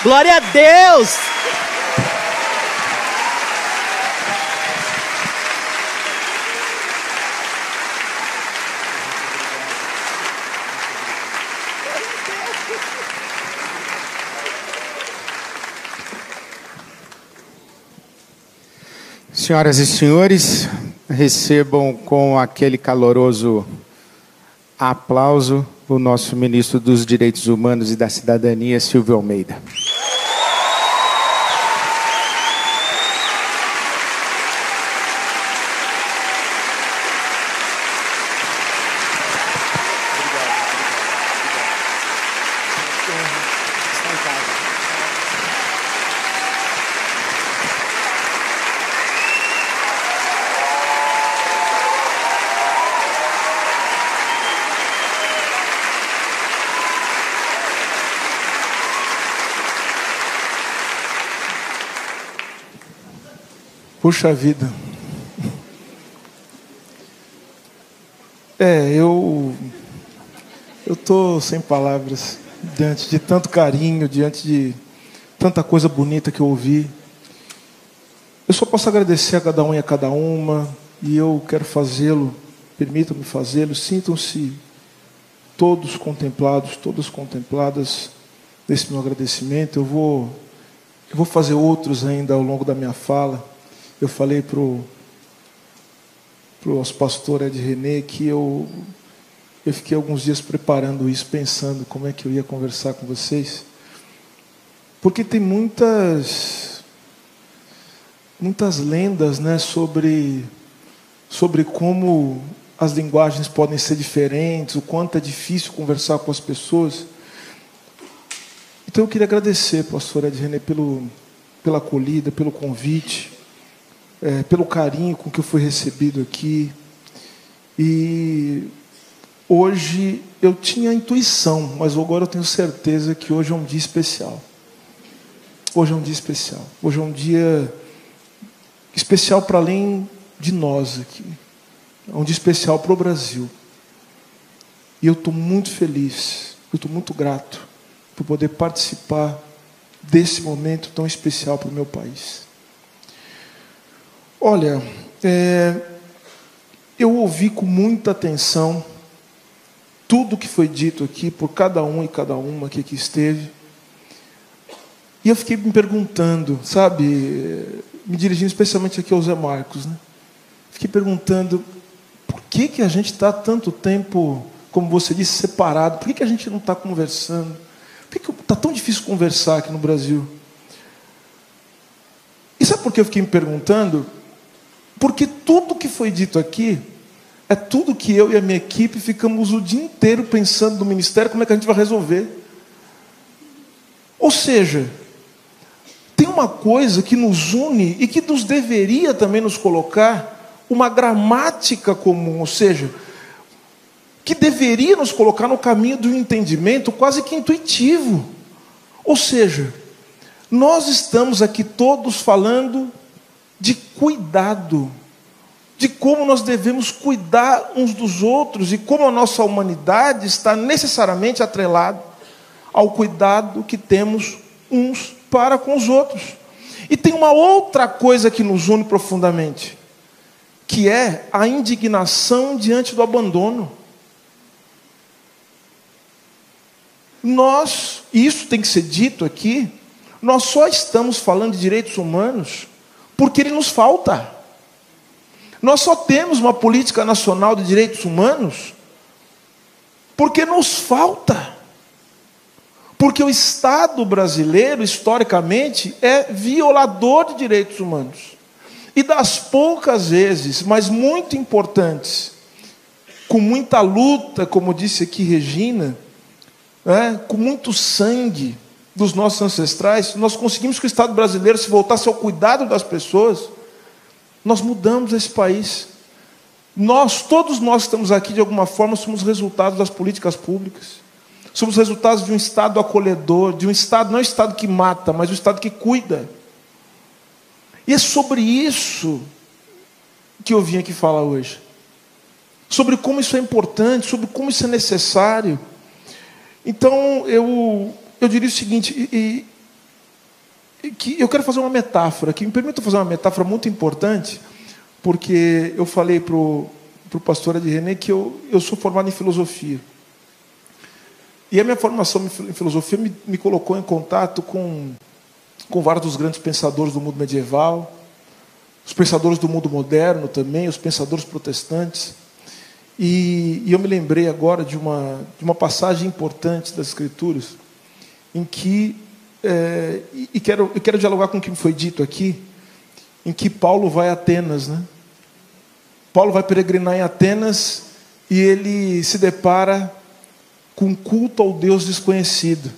Glória a Deus! Senhoras e senhores, recebam com aquele caloroso aplauso o nosso ministro dos Direitos Humanos e da Cidadania, Silvio Almeida. Puxa vida. Eu estou sem palavras diante de tanto carinho, diante de tanta coisa bonita que eu ouvi. Eu só posso agradecer a cada um e a cada uma, e eu quero fazê-lo, permitam-me fazê-lo. Sintam-se todos contemplados, todas contempladas nesse meu agradecimento. Eu vou fazer outros ainda ao longo da minha fala. Eu falei para o pastor Ed René que eu fiquei alguns dias preparando isso, pensando como é que eu ia conversar com vocês. Porque tem muitas lendas, né, sobre como as linguagens podem ser diferentes, o quanto é difícil conversar com as pessoas. Então eu queria agradecer, pastor Ed René, pela acolhida, pelo convite. Pelo carinho com que eu fui recebido aqui. E hoje eu tinha intuição, mas agora eu tenho certeza que hoje é um dia especial. Hoje é um dia especial. Hoje é um dia especial para além de nós aqui. É um dia especial para o Brasil. E eu estou muito feliz, eu estou muito grato por poder participar desse momento tão especial para o meu país. Olha, eu ouvi com muita atenção tudo que foi dito aqui por cada um e cada uma que aqui esteve. E eu fiquei me perguntando, sabe, me dirigindo especialmente aqui ao Zé Marcos, né? Fiquei perguntando, por que a gente está tanto tempo, como você disse, separado? Por que a gente não está conversando? Por que está tão difícil conversar aqui no Brasil? E sabe por que eu fiquei me perguntando? Porque tudo que foi dito aqui é tudo que eu e a minha equipe ficamos o dia inteiro pensando no ministério, como é que a gente vai resolver. Ou seja, tem uma coisa que nos une e que nos deveria também nos colocar uma gramática comum, ou seja, que deveria nos colocar no caminho do entendimento quase que intuitivo. Ou seja, nós estamos aqui todos falando de cuidado, de como nós devemos cuidar uns dos outros e como a nossa humanidade está necessariamente atrelada ao cuidado que temos uns para com os outros. E tem uma outra coisa que nos une profundamente, que é a indignação diante do abandono. Nós, e isso tem que ser dito aqui, nós só estamos falando de direitos humanos porque ele nos falta. Nós só temos uma política nacional de direitos humanos porque nos falta. Porque o Estado brasileiro, historicamente, é violador de direitos humanos. E das poucas vezes, mas muito importantes, com muita luta, como disse aqui Regina, com muito sangue dos nossos ancestrais, nós conseguimos que o Estado brasileiro se voltasse ao cuidado das pessoas. Nós mudamos esse país. Todos nós estamos aqui, de alguma forma, somos resultados das políticas públicas. Somos resultados de um Estado acolhedor, de um Estado, não um Estado que mata, mas um Estado que cuida. E é sobre isso que eu vim aqui falar hoje. Sobre como isso é importante, sobre como isso é necessário. Então, eu diria o seguinte, que eu quero fazer uma metáfora, que me permita fazer uma metáfora muito importante, porque eu falei para o pastor Ed René que eu sou formado em filosofia. E a minha formação em filosofia me colocou em contato com vários dos grandes pensadores do mundo medieval, os pensadores do mundo moderno também, os pensadores protestantes. E eu me lembrei agora de uma passagem importante das Escrituras, em que, eu quero dialogar com o que me foi dito aqui, em que Paulo vai a Atenas, né? Paulo vai peregrinar em Atenas e ele se depara com um culto ao Deus desconhecido.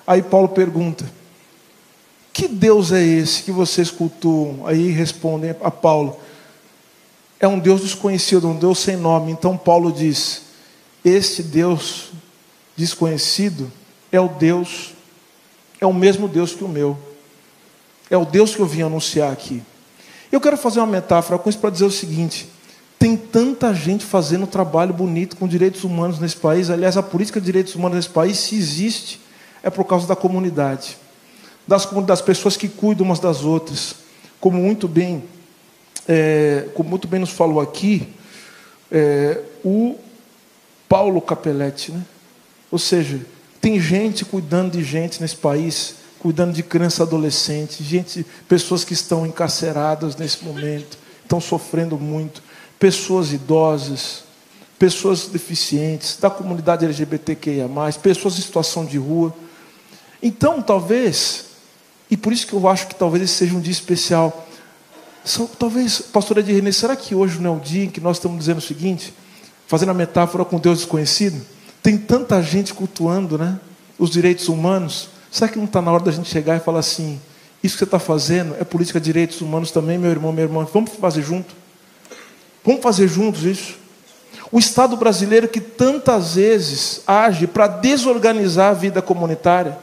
Aí Paulo pergunta: que Deus é esse que vocês cultuam? Aí respondem a Paulo: é um Deus desconhecido, um Deus sem nome. Então Paulo diz: este Deus desconhecido é o mesmo Deus que o meu. É o Deus que eu vim anunciar aqui. Eu quero fazer uma metáfora com isso para dizer o seguinte: tem tanta gente fazendo um trabalho bonito com direitos humanos nesse país. Aliás, a política de direitos humanos nesse país, se existe, é por causa da comunidade, das pessoas que cuidam umas das outras. Como muito bem nos falou aqui o Paulo Capelletti, né? Ou seja, tem gente cuidando de gente nesse país, cuidando de criança e adolescente, pessoas que estão encarceradas nesse momento, estão sofrendo muito, pessoas idosas, pessoas deficientes, da comunidade LGBTQIA+, pessoas em situação de rua. Então, talvez, e por isso que eu acho que talvez esse seja um dia especial, talvez, pastor Ed René, será que hoje não é o dia em que nós estamos dizendo o seguinte, fazendo a metáfora com Deus desconhecido? Tem tanta gente cultuando, né, os direitos humanos. Será que não está na hora da gente chegar e falar assim: isso que você está fazendo é política de direitos humanos também, meu irmão, minha irmã? Vamos fazer junto? Vamos fazer juntos isso? O Estado brasileiro, que tantas vezes age para desorganizar a vida comunitária,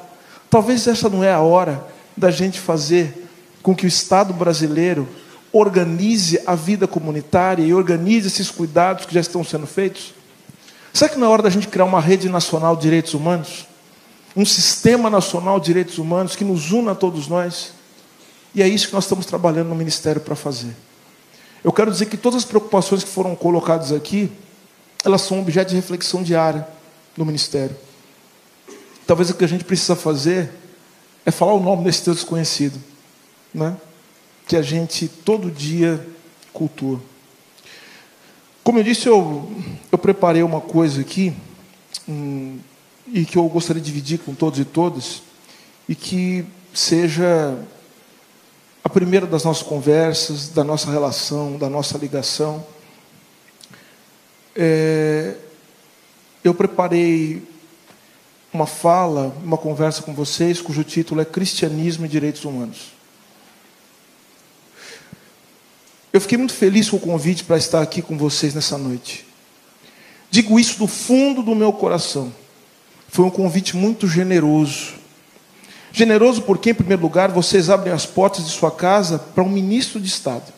talvez essa não é a hora da gente fazer com que o Estado brasileiro organize a vida comunitária e organize esses cuidados que já estão sendo feitos? Será que não é hora da gente criar uma rede nacional de direitos humanos? Um sistema nacional de direitos humanos que nos una a todos nós? E é isso que nós estamos trabalhando no Ministério para fazer. Eu quero dizer que todas as preocupações que foram colocadas aqui, elas são objeto de reflexão diária no Ministério. Talvez o que a gente precisa fazer é falar o nome desse Deus desconhecido, né? Que a gente todo dia cultua. Como eu disse, eu preparei uma coisa aqui, e que eu gostaria de dividir com todos e todas, e que seja a primeira das nossas conversas, da nossa relação, da nossa ligação. Eu preparei uma fala, uma conversa com vocês, cujo título é Cristianismo e Direitos Humanos. Eu fiquei muito feliz com o convite para estar aqui com vocês nessa noite. Digo isso do fundo do meu coração. Foi um convite muito generoso. Generoso porque, em primeiro lugar, vocês abrem as portas de sua casa para um ministro de Estado.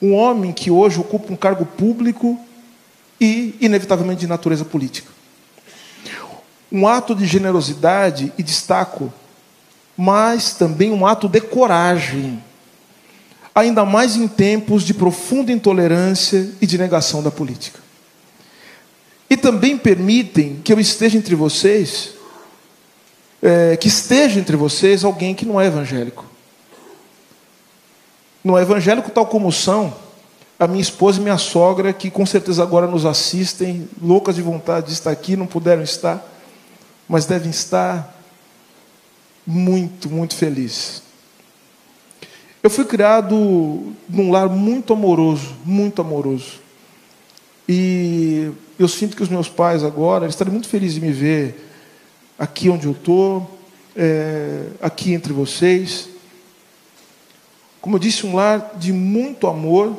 Um homem que hoje ocupa um cargo público e, inevitavelmente, de natureza política. Um ato de generosidade e destaco, mas também um ato de coragem. Ainda mais em tempos de profunda intolerância e de negação da política. E também permitem que eu esteja entre vocês, que esteja entre vocês alguém que não é evangélico. Não é evangélico tal como são a minha esposa e minha sogra, que com certeza agora nos assistem, loucas de vontade de estar aqui, não puderam estar, mas devem estar muito, muito felizes. Eu fui criado num lar muito amoroso, muito amoroso. E eu sinto que os meus pais agora estariam muito felizes de me ver aqui onde eu estou, aqui entre vocês. Como eu disse, um lar de muito amor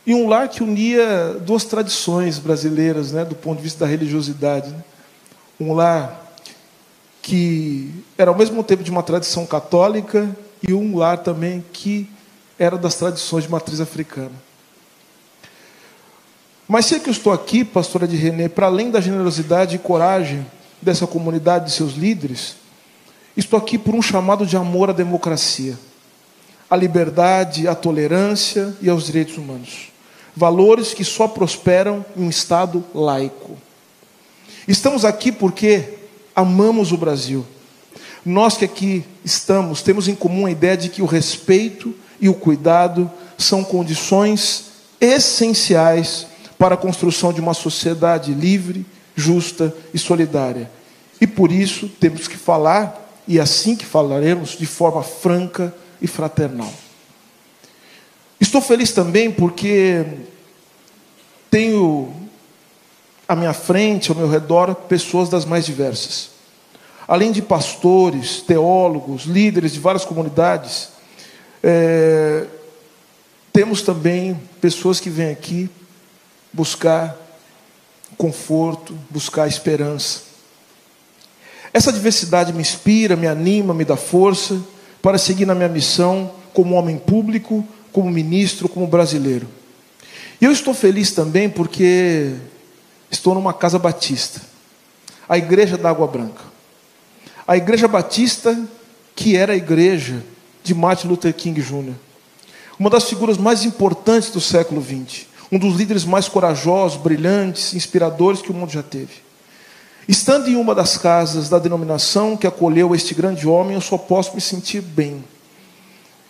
e um lar que unia duas tradições brasileiras, né, do ponto de vista da religiosidade, né? Um lar que era ao mesmo tempo de uma tradição católica e um lar também que era das tradições de matriz africana. Mas sei que eu estou aqui, pastora de René, para além da generosidade e coragem dessa comunidade, de seus líderes, Estou aqui por um chamado de amor à democracia, à liberdade, à tolerância e aos direitos humanos. Valores que só prosperam em um Estado laico. Estamos aqui porque amamos o Brasil. Nós que aqui estamos, temos em comum a ideia de que o respeito e o cuidado são condições essenciais para a construção de uma sociedade livre, justa e solidária. E por isso temos que falar, e assim que falaremos, de forma franca e fraternal. Estou feliz também porque tenho à minha frente, ao meu redor, pessoas das mais diversas. Além de pastores, teólogos, líderes de várias comunidades, temos também pessoas que vêm aqui buscar conforto, buscar esperança. Essa diversidade me inspira, me anima, me dá força para seguir na minha missão como homem público, como ministro, como brasileiro. E eu estou feliz também porque estou numa casa batista, a Igreja da Água Branca. A Igreja Batista, que era a igreja de Martin Luther King Jr., uma das figuras mais importantes do século XX, um dos líderes mais corajosos, brilhantes, inspiradores que o mundo já teve. Estando em uma das casas da denominação que acolheu este grande homem, eu só posso me sentir bem.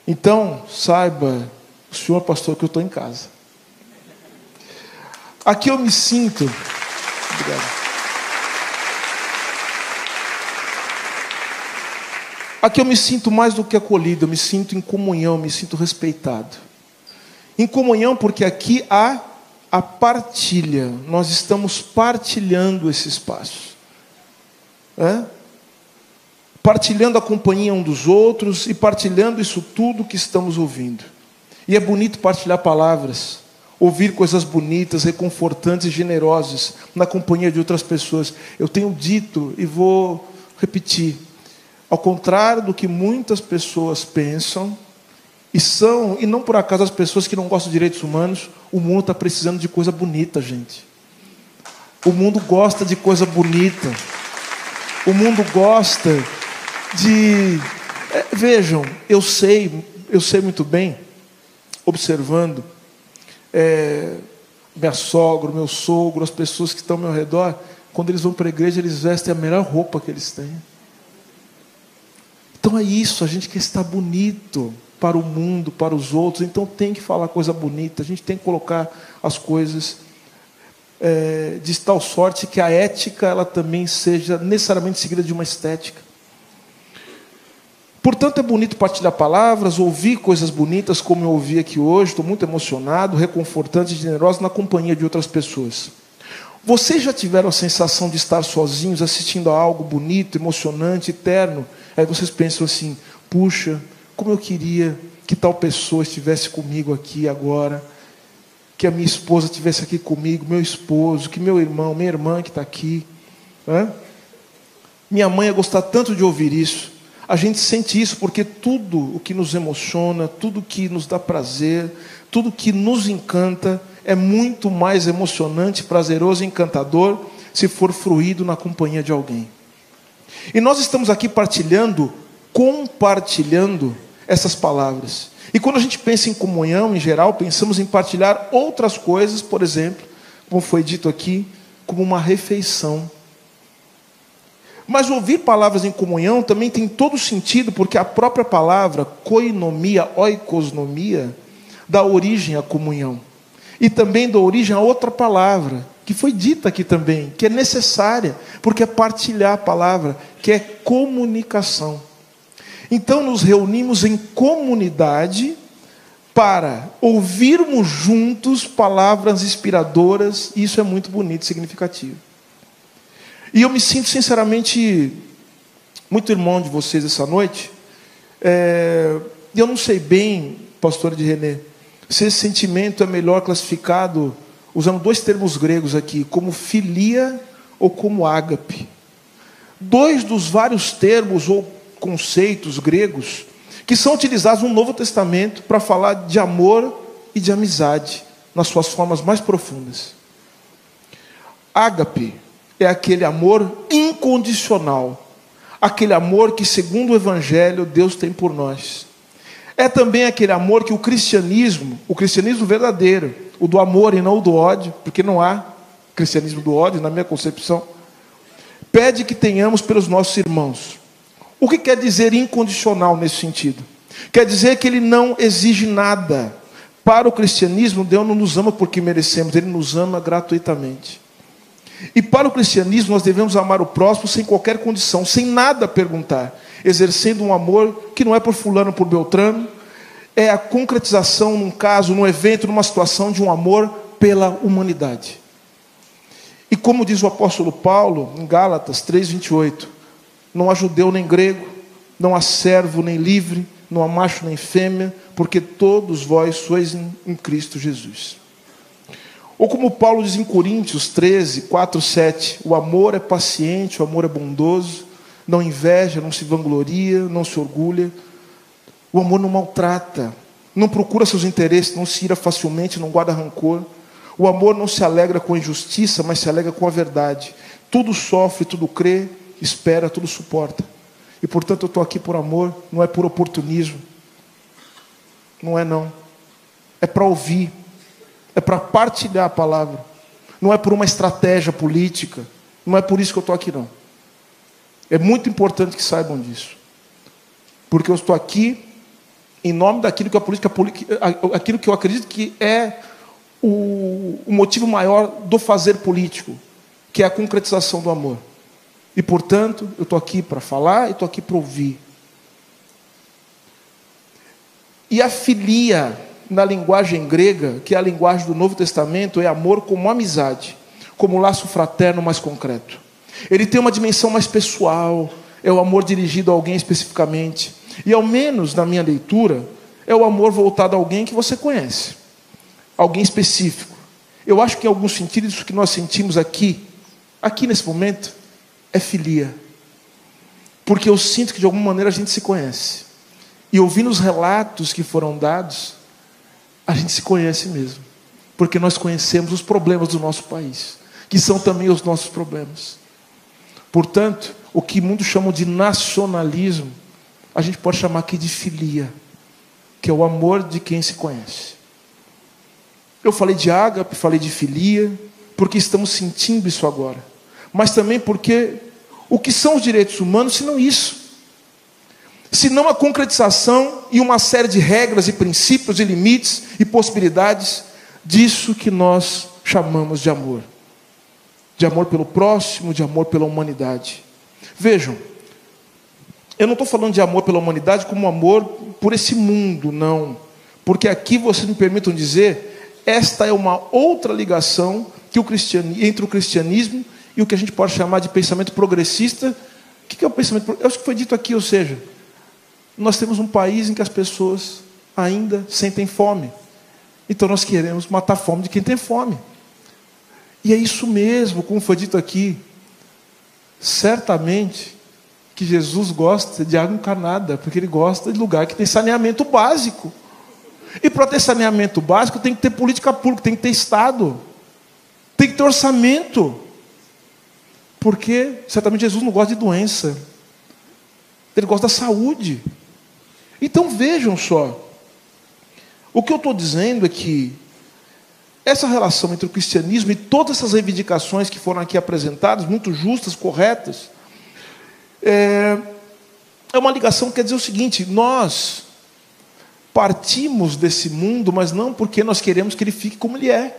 Então, saiba, senhor pastor, que eu estou em casa. Aqui eu me sinto... Obrigado. Aqui eu me sinto mais do que acolhido, eu me sinto em comunhão, me sinto respeitado. Em comunhão porque aqui há a partilha, nós estamos partilhando esse espaço. Partilhando a companhia um dos outros e partilhando isso tudo que estamos ouvindo. E é bonito partilhar palavras, ouvir coisas bonitas, reconfortantes e generosas na companhia de outras pessoas. Eu tenho dito e vou repetir. Ao contrário do que muitas pessoas pensam, e não por acaso as pessoas que não gostam de direitos humanos, o mundo está precisando de coisa bonita, gente. O mundo gosta de coisa bonita. O mundo gosta de... Vejam, eu sei muito bem, observando, minha sogra, meu sogro, as pessoas que estão ao meu redor, quando eles vão para a igreja, eles vestem a melhor roupa que eles têm. Então é isso, a gente quer estar bonito para o mundo, para os outros, então tem que falar coisa bonita, a gente tem que colocar as coisas de tal sorte que a ética ela também seja necessariamente seguida de uma estética. Portanto, é bonito partilhar palavras, ouvir coisas bonitas, como eu ouvi aqui hoje, estou muito emocionado, reconfortante e generoso na companhia de outras pessoas. Vocês já tiveram a sensação de estar sozinhos, assistindo a algo bonito, emocionante, eterno? Aí vocês pensam assim, puxa, como eu queria que tal pessoa estivesse comigo aqui agora, que a minha esposa estivesse aqui comigo, meu esposo, que meu irmão, minha irmã que está aqui. Minha mãe ia gostar tanto de ouvir isso. A gente sente isso porque tudo o que nos emociona, tudo que nos dá prazer, tudo que nos encanta, é muito mais emocionante, prazeroso e encantador se for fruído na companhia de alguém. E nós estamos aqui compartilhando essas palavras. E quando a gente pensa em comunhão, em geral, pensamos em partilhar outras coisas, por exemplo, como foi dito aqui, como uma refeição. Mas ouvir palavras em comunhão também tem todo sentido, porque a própria palavra koinomia, oikosnomia, dá origem à comunhão. E também dá origem a outra palavra, que foi dita aqui também, que é necessária, porque é partilhar a palavra, que é comunicação. Então nos reunimos em comunidade para ouvirmos juntos palavras inspiradoras, e isso é muito bonito e significativo. E eu me sinto sinceramente muito irmão de vocês essa noite. Eu não sei bem, pastor de René, se esse sentimento é melhor classificado, usando dois termos gregos aqui, como filia ou como ágape. Dois dos vários termos ou conceitos gregos que são utilizados no Novo Testamento para falar de amor e de amizade, nas suas formas mais profundas. Ágape é aquele amor incondicional, aquele amor que, segundo o Evangelho, Deus tem por nós. É também aquele amor que o cristianismo verdadeiro, o do amor e não o do ódio, porque não há cristianismo do ódio, na minha concepção, pede que tenhamos pelos nossos irmãos. O que quer dizer incondicional nesse sentido? Quer dizer que ele não exige nada. Para o cristianismo, Deus não nos ama porque merecemos, Ele nos ama gratuitamente. E para o cristianismo, nós devemos amar o próximo sem qualquer condição, sem nada perguntar, exercendo um amor que não é por fulano, por beltrano, é a concretização num caso, num evento, numa situação de um amor pela humanidade. E como diz o apóstolo Paulo, em Gálatas 3:28, não há judeu nem grego, não há servo nem livre, não há macho nem fêmea, porque todos vós sois em Cristo Jesus. Ou como Paulo diz em Coríntios 13:4-7, o amor é paciente, o amor é bondoso, não inveja, não se vangloria, não se orgulha. O amor não maltrata, não procura seus interesses, não se ira facilmente, não guarda rancor. O amor não se alegra com a injustiça, mas se alegra com a verdade. Tudo sofre, tudo crê, espera, tudo suporta. E portanto eu estou aqui por amor, não é por oportunismo. Não é não. É para ouvir. É para partilhar a palavra. Não é por uma estratégia política. Não é por isso que eu estou aqui não. É muito importante que saibam disso. Porque eu estou aqui em nome daquilo que aquilo que eu acredito que é o motivo maior do fazer político, que é a concretização do amor. E portanto, eu estou aqui para falar e estou aqui para ouvir. E a filia, na linguagem grega, que é a linguagem do Novo Testamento, é amor como amizade, como laço fraterno mais concreto. Ele tem uma dimensão mais pessoal, é o amor dirigido a alguém especificamente. E ao menos na minha leitura, é o amor voltado a alguém que você conhece, alguém específico. Eu acho que em algum sentido isso que nós sentimos aqui nesse momento, é filia. Porque eu sinto que de alguma maneira a gente se conhece. E ouvindo os relatos que foram dados, a gente se conhece mesmo. Porque nós conhecemos os problemas do nosso país, que são também os nossos problemas. Portanto, o que muitos chamam de nacionalismo, a gente pode chamar aqui de filia, que é o amor de quem se conhece. Eu falei de ágape, falei de filia, porque estamos sentindo isso agora. Mas também porque o que são os direitos humanos, se não isso? Se não a concretização e uma série de regras e princípios e limites e possibilidades disso que nós chamamos de amor. De amor pelo próximo, de amor pela humanidade. Vejam, eu não estou falando de amor pela humanidade como amor por esse mundo, não. Porque aqui, vocês me permitam dizer, esta é uma outra ligação que entre o cristianismo e o que a gente pode chamar de pensamento progressista. O que é o pensamento progressista? É o que foi dito aqui, ou seja, nós temos um país em que as pessoas ainda sentem fome. Então nós queremos matar a fome de quem tem fome. E é isso mesmo, como foi dito aqui. Certamente que Jesus gosta de água encarnada, porque Ele gosta de lugar que tem saneamento básico. E para ter saneamento básico tem que ter política pública, tem que ter Estado, tem que ter orçamento. Porque certamente Jesus não gosta de doença, Ele gosta da saúde. Então vejam só, o que eu estou dizendo é que essa relação entre o cristianismo e todas essas reivindicações que foram aqui apresentadas, muito justas, corretas, é uma ligação que quer dizer o seguinte: nós partimos desse mundo, mas não porque nós queremos que ele fique como ele é.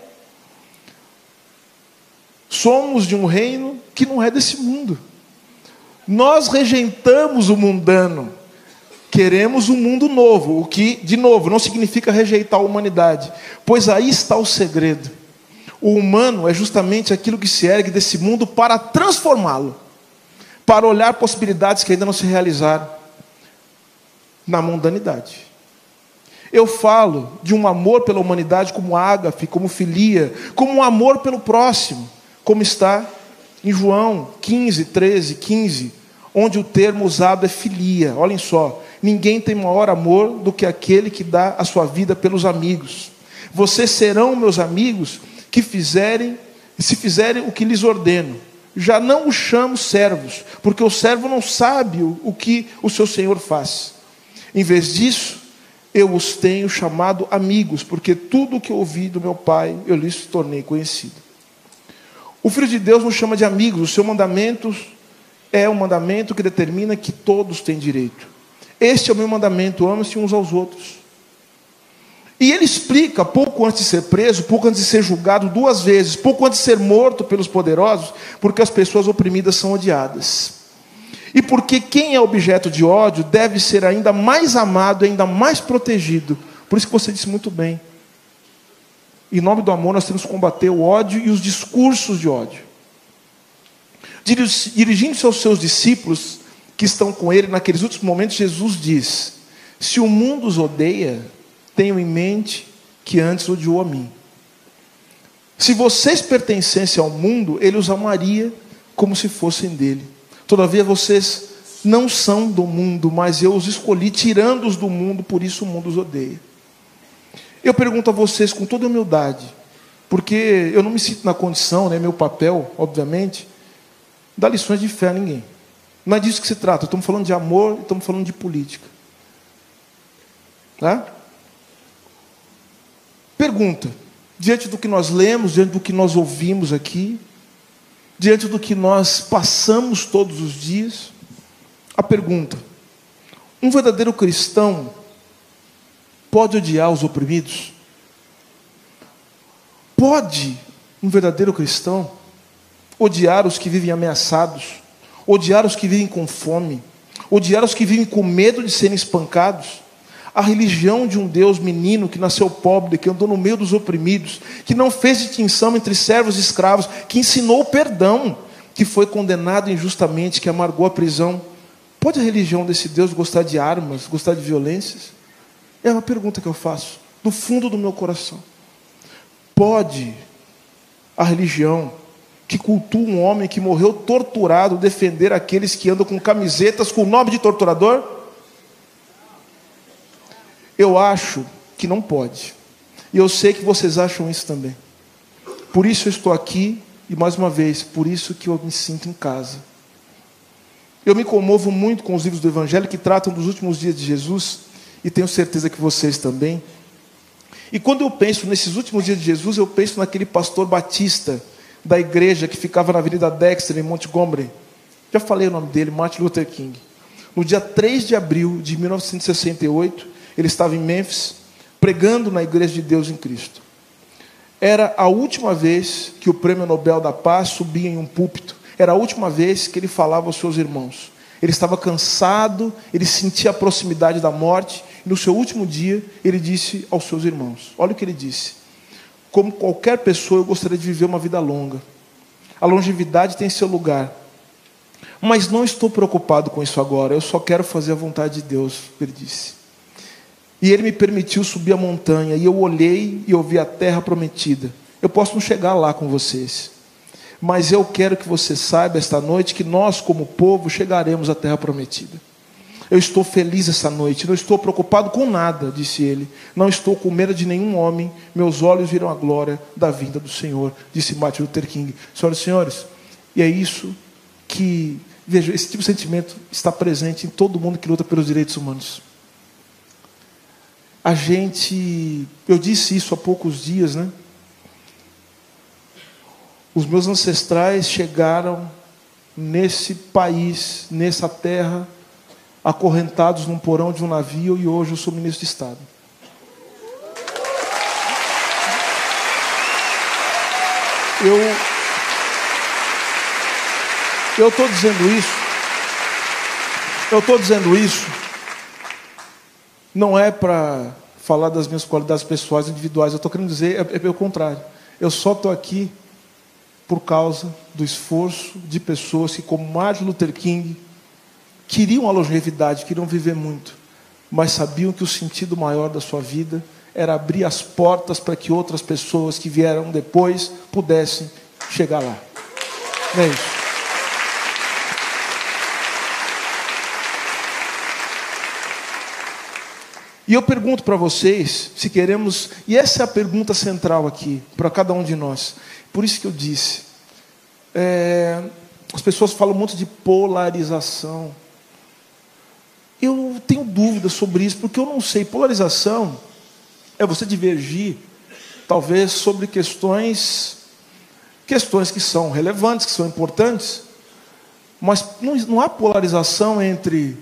Somos de um reino que não é desse mundo. Nós rejeitamos o mundano, queremos um mundo novo, o que, de novo, não significa rejeitar a humanidade, pois aí está o segredo. O humano é justamente aquilo que se ergue desse mundo para transformá-lo, para olhar possibilidades que ainda não se realizaram na mundanidade. Eu falo de um amor pela humanidade como ágape, como filia, como um amor pelo próximo, como está em João 15, 13, 15, onde o termo usado é filia. Olhem só, ninguém tem maior amor do que aquele que dá a sua vida pelos amigos. Vocês serão meus amigos se fizerem o que lhes ordeno. já não os chamo servos, porque o servo não sabe o que o seu senhor faz. Em vez disso, eu os tenho chamado amigos, porque tudo o que eu ouvi do meu Pai, eu lhes tornei conhecido. O Filho de Deus nos chama de amigos. O seu mandamento é um mandamento que determina que todos têm direito. Este é o meu mandamento: amem-se uns aos outros. E ele explica, pouco antes de ser preso, pouco antes de ser julgado 2 vezes, pouco antes de ser morto pelos poderosos, porque as pessoas oprimidas são odiadas. E porque quem é objeto de ódio deve ser ainda mais amado, ainda mais protegido. Por isso que você disse muito bem. Em nome do amor nós temos que combater o ódio e os discursos de ódio. Dirigindo-se aos seus discípulos que estão com ele naqueles últimos momentos, Jesus diz: se o mundo os odeia, tenham em mente que antes odiou a mim. Se vocês pertencessem ao mundo, ele os amaria como se fossem dele. Todavia vocês não são do mundo, mas eu os escolhi tirando-os do mundo, por isso o mundo os odeia. Eu pergunto a vocês com toda humildade, porque eu não me sinto na condição, meu papel, obviamente, dar lições de fé a ninguém. Não é disso que se trata. Estamos falando de amor, estamos falando de política. Tá? Pergunta, diante do que nós lemos, diante do que nós ouvimos aqui, diante do que nós passamos todos os dias, a pergunta: um verdadeiro cristão pode odiar os oprimidos? Pode um verdadeiro cristão odiar os que vivem ameaçados, odiar os que vivem com fome, odiar os que vivem com medo de serem espancados? A religião de um Deus menino que nasceu pobre, que andou no meio dos oprimidos, que não fez distinção entre servos e escravos, que ensinou o perdão, que foi condenado injustamente, que amargou a prisão. Pode a religião desse Deus gostar de armas, gostar de violências? É uma pergunta que eu faço, do fundo do meu coração. Pode a religião que cultua um homem que morreu torturado defender aqueles que andam com camisetas com o nome de torturador? Eu acho que não pode. E eu sei que vocês acham isso também. Por isso eu estou aqui, e mais uma vez, por isso que eu me sinto em casa. Eu me comovo muito com os livros do Evangelho que tratam dos últimos dias de Jesus, e tenho certeza que vocês também. E quando eu penso nesses últimos dias de Jesus, eu penso naquele pastor batista da igreja que ficava na Avenida Dexter, em Montgomery. Já falei o nome dele, Martin Luther King. No dia 3 de abril de 1968, ele estava em Memphis, pregando na Igreja de Deus em Cristo. Era a última vez que o Prêmio Nobel da Paz subia em um púlpito. Era a última vez que ele falava aos seus irmãos. Ele estava cansado, ele sentia a proximidade da morte. E no seu último dia, ele disse aos seus irmãos, olha o que ele disse: como qualquer pessoa, eu gostaria de viver uma vida longa. A longevidade tem seu lugar. Mas não estou preocupado com isso agora, eu só quero fazer a vontade de Deus, ele disse. E ele me permitiu subir a montanha, e eu olhei e ouvi a terra prometida. Eu posso não chegar lá com vocês, mas eu quero que você saiba esta noite que nós, como povo, chegaremos à terra prometida. Eu estou feliz essa noite, não estou preocupado com nada, disse ele. Não estou com medo de nenhum homem, meus olhos viram a glória da vinda do Senhor, disse Martin Luther King. Senhoras e senhores, e é isso que, veja, esse tipo de sentimento está presente em todo mundo que luta pelos direitos humanos. Eu disse isso há poucos dias, Os meus ancestrais chegaram nesse país, nessa terra, acorrentados num porão de um navio, e hoje eu sou ministro de Estado. Eu estou dizendo isso, não é para falar das minhas qualidades pessoais, individuais. Eu estou querendo dizer, é pelo contrário. Eu só estou aqui por causa do esforço de pessoas que, como Martin Luther King, queriam a longevidade, queriam viver muito, mas sabiam que o sentido maior da sua vida era abrir as portas para que outras pessoas que vieram depois pudessem chegar lá. Não é isso? E eu pergunto para vocês, se queremos, e essa é a pergunta central aqui, para cada um de nós. Por isso que eu disse, as pessoas falam muito de polarização. Eu tenho dúvidas sobre isso, porque eu não sei. Polarização é você divergir, talvez, sobre questões que são relevantes, que são importantes, mas não há polarização entre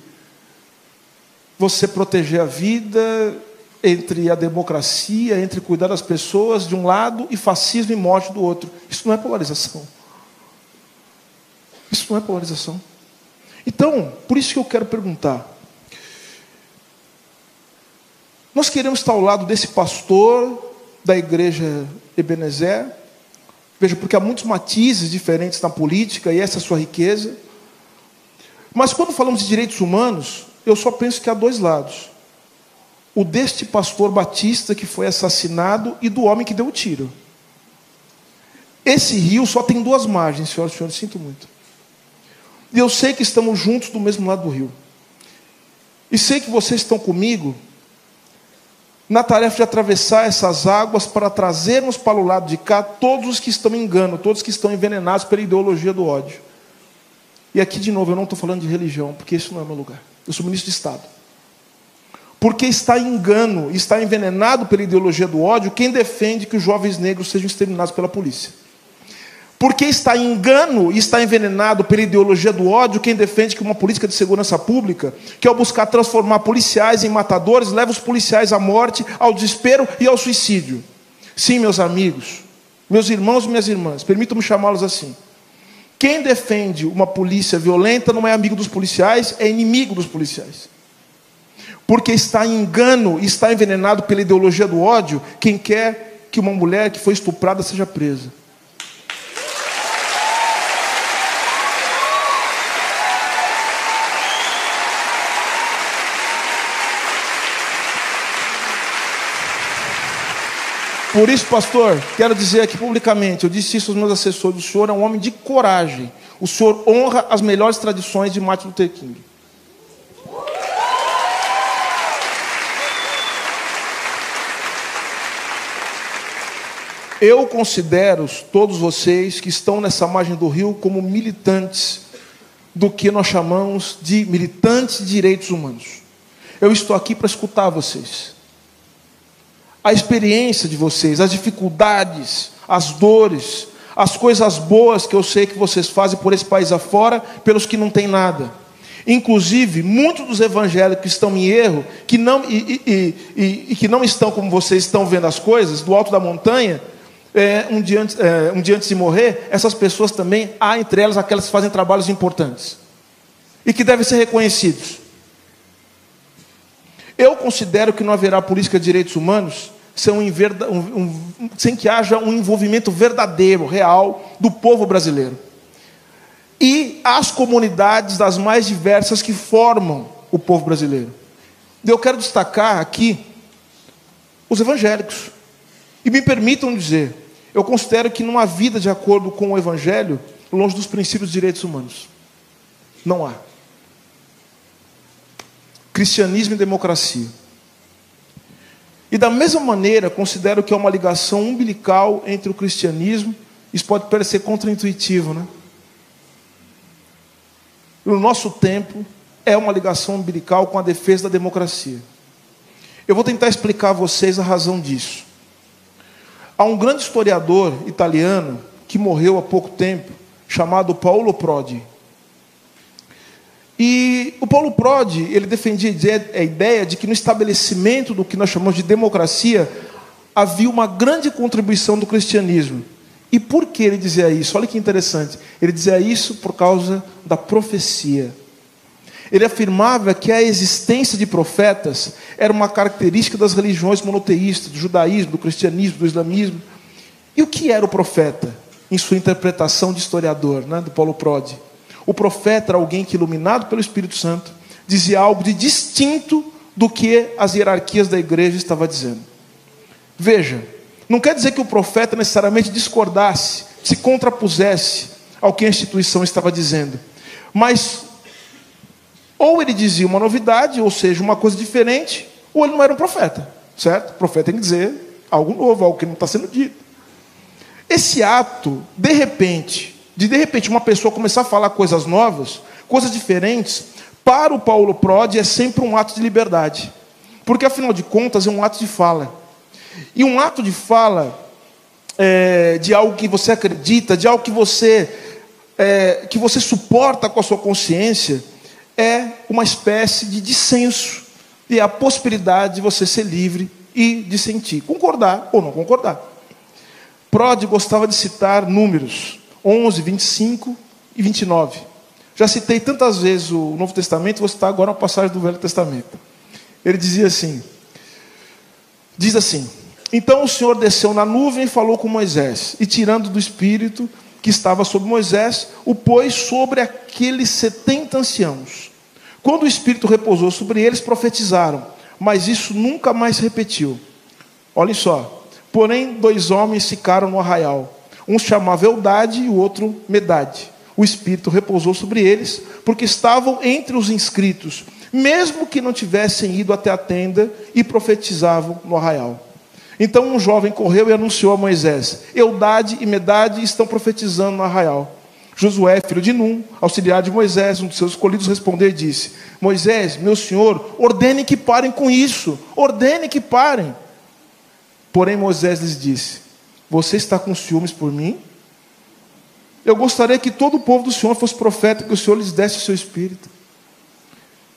você proteger a vida, entre a democracia, entre cuidar das pessoas de um lado e fascismo e morte do outro. Isso não é polarização. Isso não é polarização. Então, por isso que eu quero perguntar. Nós queremos estar ao lado desse pastor da igreja Ebenezer. Veja, porque há muitos matizes diferentes na política e essa é a sua riqueza. Mas quando falamos de direitos humanos, eu só penso que há dois lados. O deste pastor batista que foi assassinado e do homem que deu o tiro. Esse rio só tem duas margens, senhoras e senhores, sinto muito. E eu sei que estamos juntos do mesmo lado do rio. E sei que vocês estão comigo na tarefa de atravessar essas águas para trazermos para o lado de cá todos os que estão em engano, todos que estão envenenados pela ideologia do ódio. E aqui, de novo, eu não estou falando de religião, porque isso não é meu lugar. Eu sou ministro de Estado. Porque está em engano, está envenenado pela ideologia do ódio quem defende que os jovens negros sejam exterminados pela polícia. Porque está em engano e está envenenado pela ideologia do ódio quem defende que uma política de segurança pública, que ao buscar transformar policiais em matadores, leva os policiais à morte, ao desespero e ao suicídio. Sim, meus amigos, meus irmãos e minhas irmãs, permitam-me chamá-los assim. Quem defende uma polícia violenta não é amigo dos policiais, é inimigo dos policiais. Porque está em engano e está envenenado pela ideologia do ódio quem quer que uma mulher que foi estuprada seja presa. Por isso, pastor, quero dizer aqui publicamente, eu disse isso aos meus assessores, o senhor é um homem de coragem. O senhor honra as melhores tradições de Martin Luther King. Eu considero todos vocês que estão nessa margem do rio como militantes do que nós chamamos de militantes de direitos humanos. Eu estou aqui para escutar vocês. A experiência de vocês, as dificuldades, as dores, as coisas boas que eu sei que vocês fazem por esse país afora, pelos que não têm nada. Inclusive, muitos dos evangélicos que estão em erro, que não estão como vocês estão vendo as coisas, do alto da montanha, um dia antes de morrer, essas pessoas também, há entre elas aquelas que fazem trabalhos importantes e que devem ser reconhecidos. Eu considero que não haverá política de direitos humanos sem que haja um envolvimento verdadeiro, real, do povo brasileiro. E as comunidades das mais diversas que formam o povo brasileiro. Eu quero destacar aqui os evangélicos. E me permitam dizer, eu considero que não há vida de acordo com o Evangelho longe dos princípios de direitos humanos. Não há. Cristianismo e democracia. E da mesma maneira, considero que há uma ligação umbilical entre o cristianismo, isso pode parecer contraintuitivo, né? No nosso tempo, é uma ligação umbilical com a defesa da democracia. Eu vou tentar explicar a vocês a razão disso. Há um grande historiador italiano, que morreu há pouco tempo, chamado Paolo Prodi. E o Paulo Prodi, ele defendia a ideia de que no estabelecimento do que nós chamamos de democracia, havia uma grande contribuição do cristianismo. E por que ele dizia isso? Olha que interessante. Ele dizia isso por causa da profecia. Ele afirmava que a existência de profetas era uma característica das religiões monoteístas, do judaísmo, do cristianismo, do islamismo. E o que era o profeta? Em sua interpretação de historiador, né, do Paulo Prodi. O profeta era alguém que, iluminado pelo Espírito Santo, dizia algo de distinto do que as hierarquias da igreja estavam dizendo. Veja, não quer dizer que o profeta necessariamente discordasse, se contrapusesse ao que a instituição estava dizendo. Mas, ou ele dizia uma novidade, ou seja, uma coisa diferente, ou ele não era um profeta, certo? O profeta tem que dizer algo novo, algo que não está sendo dito. Esse ato, de repente, de repente uma pessoa começar a falar coisas novas, coisas diferentes, para o Paulo Prodi é sempre um ato de liberdade. Porque afinal de contas é um ato de fala. E um ato de fala de algo que você acredita, de algo que você suporta com a sua consciência, é uma espécie de dissenso. E é a possibilidade de você ser livre e dissentir, concordar ou não concordar. Prodi gostava de citar números 11, 25 e 29. Já citei tantas vezes o Novo Testamento, vou citar agora uma passagem do Velho Testamento. Ele dizia assim, diz assim: então o Senhor desceu na nuvem e falou com Moisés, e tirando do Espírito que estava sobre Moisés, o pôs sobre aqueles 70 anciãos. Quando o Espírito repousou sobre eles, profetizaram, mas isso nunca mais se repetiu. Olhem só, porém 2 homens ficaram no arraial, um chamava Eldade e o outro Medade. O Espírito repousou sobre eles, porque estavam entre os inscritos, mesmo que não tivessem ido até a tenda, e profetizavam no arraial. Então um jovem correu e anunciou a Moisés: Eldade e Medade estão profetizando no arraial. Josué, filho de Num, auxiliar de Moisés, um dos seus escolhidos, respondeu e disse: Moisés, meu senhor, ordene que parem com isso, ordene que parem. Porém Moisés lhes disse: você está com ciúmes por mim? Eu gostaria que todo o povo do Senhor fosse profeta, que o Senhor lhes desse o seu espírito.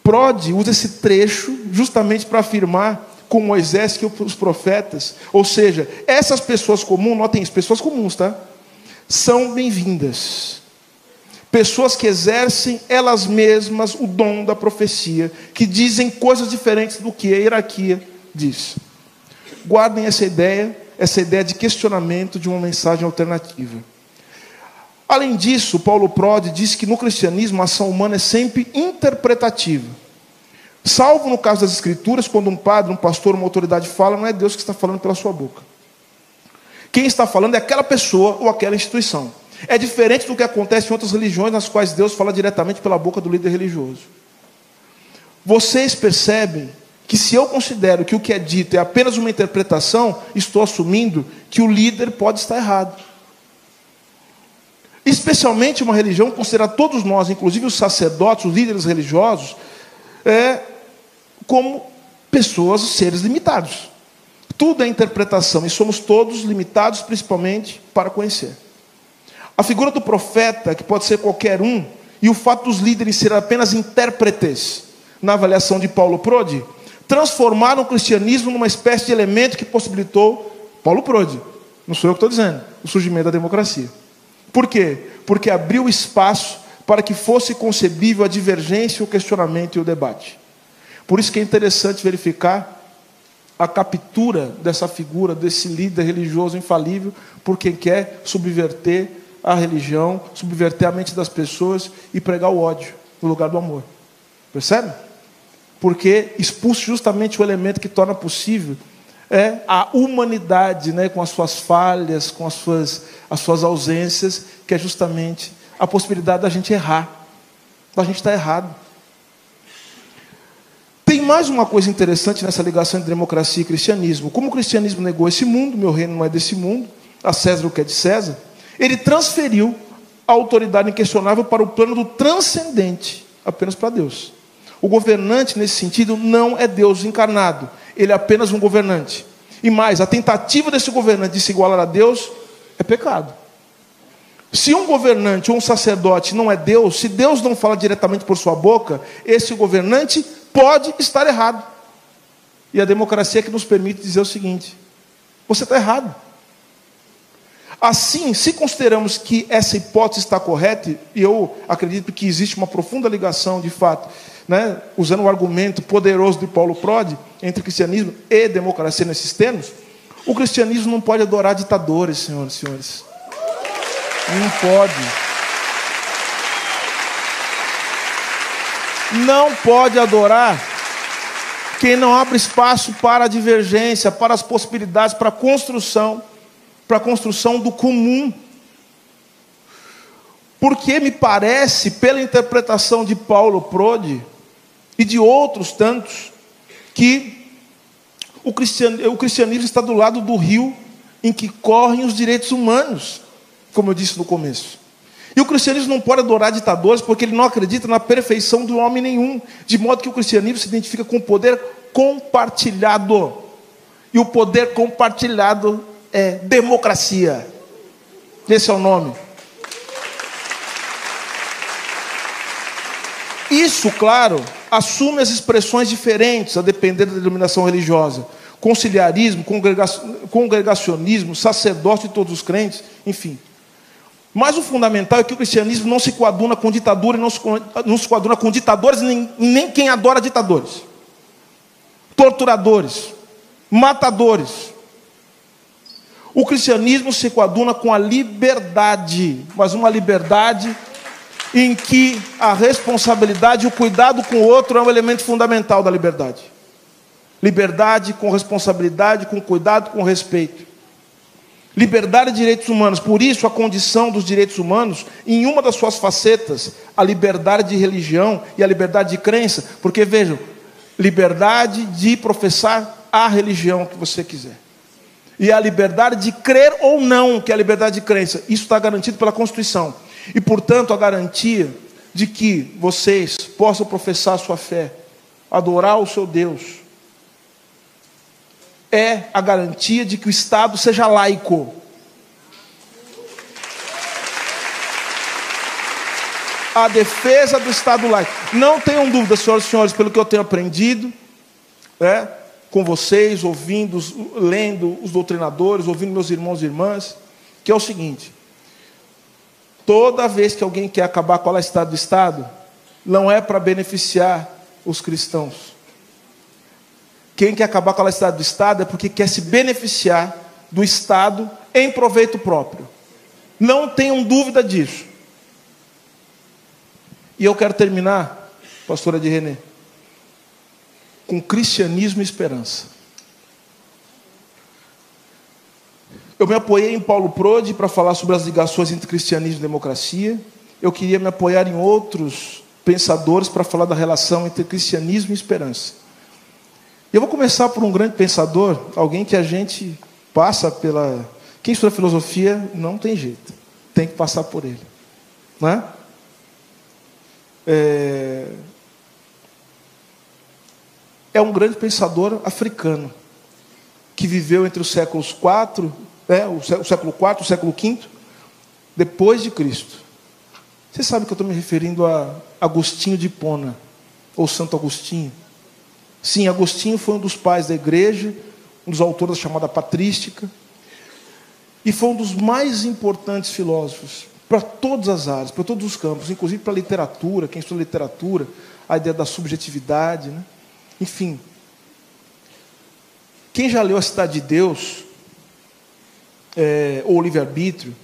Prodi usa esse trecho justamente para afirmar com Moisés que os profetas, ou seja, essas pessoas comuns, notem isso, pessoas comuns, tá? São bem-vindas. Pessoas que exercem elas mesmas o dom da profecia, que dizem coisas diferentes do que a hierarquia diz. Guardem essa ideia de questionamento de uma mensagem alternativa. Além disso, Paulo Prodi diz que no cristianismo a ação humana é sempre interpretativa. Salvo no caso das Escrituras, quando um padre, um pastor, uma autoridade fala, não é Deus que está falando pela sua boca. Quem está falando é aquela pessoa ou aquela instituição. É diferente do que acontece em outras religiões, nas quais Deus fala diretamente pela boca do líder religioso. Vocês percebem que se eu considero que o que é dito é apenas uma interpretação, estou assumindo que o líder pode estar errado. Especialmente uma religião considera todos nós, inclusive os sacerdotes, os líderes religiosos, como pessoas, seres limitados. Tudo é interpretação e somos todos limitados, principalmente para conhecer. A figura do profeta, que pode ser qualquer um, e o fato dos líderes serem apenas intérpretes, na avaliação de Paulo Prodi, transformaram o cristianismo numa espécie de elemento que possibilitou Paulo Prodi, não sou eu que estou dizendo, o surgimento da democracia. Por quê? Porque abriu espaço para que fosse concebível a divergência, o questionamento e o debate. Por isso que é interessante verificar a captura dessa figura, desse líder religioso infalível, por quem quer subverter a religião, subverter a mente das pessoas e pregar o ódio no lugar do amor. Percebe? Porque expulsa justamente o elemento que torna possível a humanidade, né, com as suas falhas, com as suas ausências, que é justamente a possibilidade da gente errar, da gente estar errado. Tem mais uma coisa interessante nessa ligação entre democracia e cristianismo. Como o cristianismo negou esse mundo, meu reino não é desse mundo, a César o que é de César, ele transferiu a autoridade inquestionável para o plano do transcendente, apenas para Deus. O governante, nesse sentido, não é Deus encarnado, ele é apenas um governante. E mais, a tentativa desse governante de se igualar a Deus é pecado. Se um governante ou um sacerdote não é Deus, se Deus não fala diretamente por sua boca, esse governante pode estar errado. E a democracia é que nos permite dizer o seguinte: você está errado. Assim, se consideramos que essa hipótese está correta, e eu acredito que existe uma profunda ligação, de fato, né, usando o argumento poderoso de Paulo Prodi, entre cristianismo e democracia nesses termos, o cristianismo não pode adorar ditadores, senhoras e senhores. Não pode. Não pode adorar quem não abre espaço para a divergência, para as possibilidades, para a construção do comum. Porque me parece, pela interpretação de Paulo Prodi e de outros tantos, que o cristianismo está do lado do rio em que correm os direitos humanos, como eu disse no começo. E o cristianismo não pode adorar ditadores porque ele não acredita na perfeição do homem nenhum. De modo que o cristianismo se identifica com o poder compartilhado. E o poder compartilhado é democracia. Esse é o nome. Isso, claro, assume as expressões diferentes a depender da denominação religiosa. Conciliarismo, congregacionismo, sacerdócio de todos os crentes, enfim. Mas o fundamental é que o cristianismo não se coaduna com ditadura, não se coaduna com ditadores, nem quem adora ditadores. Torturadores, matadores. O cristianismo se coaduna com a liberdade, mas uma liberdade em que a responsabilidade e o cuidado com o outro é um elemento fundamental da liberdade. Liberdade com responsabilidade, com cuidado, com respeito. Liberdade de direitos humanos. Por isso, a condição dos direitos humanos, em uma das suas facetas, a liberdade de religião e a liberdade de crença. Porque, vejam, liberdade de professar a religião que você quiser. E a liberdade de crer ou não, que é a liberdade de crença. Isso está garantido pela Constituição. E, portanto, a garantia de que vocês possam professar a sua fé, adorar o seu Deus, é a garantia de que o Estado seja laico. A defesa do Estado laico. Não tenham dúvida, senhoras e senhores, pelo que eu tenho aprendido, com vocês, ouvindo, lendo os doutrinadores, ouvindo meus irmãos e irmãs, que é o seguinte: toda vez que alguém quer acabar com a laicidade do Estado, não é para beneficiar os cristãos. Quem quer acabar com a laicidade do Estado é porque quer se beneficiar do Estado em proveito próprio. Não tenham dúvida disso. E eu quero terminar, pastora de René, com cristianismo e esperança. Eu me apoiei em Paulo Prodi para falar sobre as ligações entre cristianismo e democracia. Eu queria me apoiar em outros pensadores para falar da relação entre cristianismo e esperança. E eu vou começar por um grande pensador, alguém que a gente passa pela... Quem estuda filosofia não tem jeito, tem que passar por ele, não é? É um grande pensador africano, que viveu entre os séculos IV, o século IV, o século V, depois de Cristo. Você sabe que eu estou me referindo a Agostinho de Hipona, ou Santo Agostinho. Sim, Agostinho foi um dos pais da igreja, um dos autores da chamada patrística, e foi um dos mais importantes filósofos para todas as áreas, para todos os campos, inclusive para a literatura. Quem estuda literatura, a ideia da subjetividade, né? Enfim. Quem já leu A Cidade de Deus, ou O Livre-Arbítrio,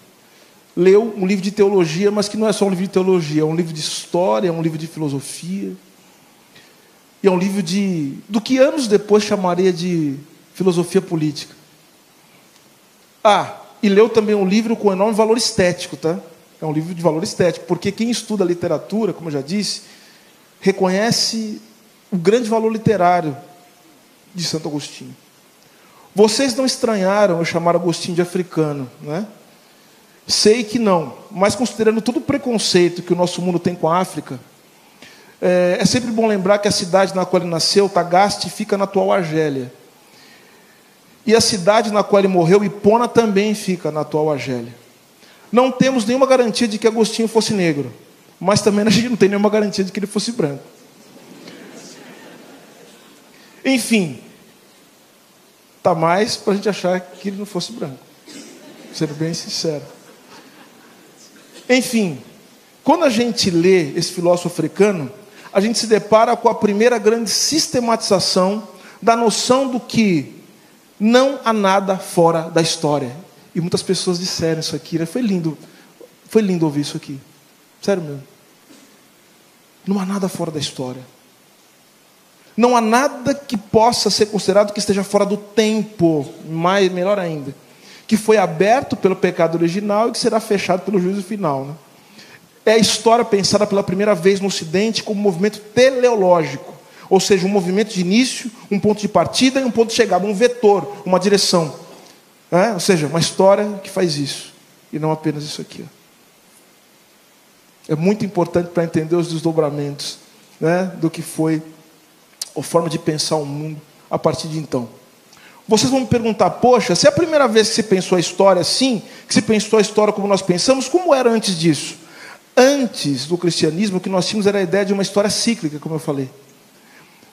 leu um livro de teologia, mas que não é só um livro de teologia, é um livro de história, é um livro de filosofia. E é um livro do que anos depois chamaria de filosofia política. E leu também um livro com enorme valor estético, tá? É um livro de valor estético, porque quem estuda literatura, como eu já disse, reconhece o grande valor literário de Santo Agostinho. Vocês não estranharam eu chamar Agostinho de africano, né? Sei que não, mas considerando todo o preconceito que o nosso mundo tem com a África, é sempre bom lembrar que a cidade na qual ele nasceu, Tagaste, fica na atual Argélia. E a cidade na qual ele morreu, Hipona, também fica na atual Argélia. Não temos nenhuma garantia de que Agostinho fosse negro, mas também a gente não tem nenhuma garantia de que ele fosse branco. Enfim, está mais para a gente achar que ele não fosse branco, sendo bem sincero. Enfim, quando a gente lê esse filósofo africano, a gente se depara com a primeira grande sistematização da noção do que não há nada fora da história. E muitas pessoas disseram isso aqui, né? Foi lindo ouvir isso aqui. Sério mesmo. Não há nada fora da história. Não há nada que possa ser considerado que esteja fora do tempo, melhor ainda, que foi aberto pelo pecado original e que será fechado pelo juízo final, né? É a história pensada pela primeira vez no Ocidente como um movimento teleológico, ou seja, um movimento de início, um ponto de partida e um ponto de chegada, um vetor, uma direção. Ou seja, uma história que faz isso, e não apenas isso aqui. É muito importante para entender os desdobramentos, né, do que foi a forma de pensar o mundo a partir de então. Vocês vão me perguntar, poxa, se é a primeira vez que você pensou a história assim, que você pensou a história como nós pensamos, como era antes disso? Antes do cristianismo, o que nós tínhamos era a ideia de uma história cíclica, como eu falei,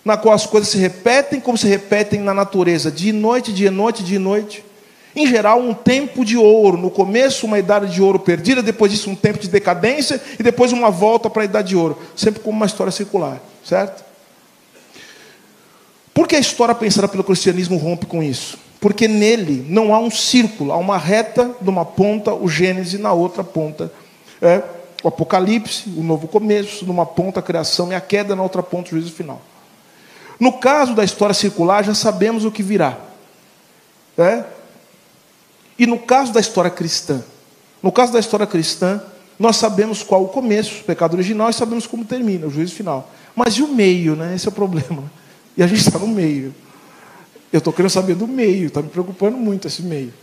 na qual as coisas se repetem como se repetem na natureza, dia e noite, dia e noite, dia e noite. Em geral, um tempo de ouro. No começo, uma idade de ouro perdida, depois disso, um tempo de decadência, e depois uma volta para a idade de ouro. Sempre como uma história circular, certo? Por que a história pensada pelo cristianismo rompe com isso? Porque nele não há um círculo, há uma reta de uma ponta, o Gênesis, na outra ponta o Apocalipse, o novo começo, numa ponta a criação e a queda, na outra ponta o juízo final. No caso da história circular, já sabemos o que virá. E no caso da história cristã? No caso da história cristã, nós sabemos qual o começo, o pecado original, e sabemos como termina, o juízo final. Mas e o meio, né? Esse é o problema. E a gente está no meio. Eu estou querendo saber do meio, está me preocupando muito esse meio.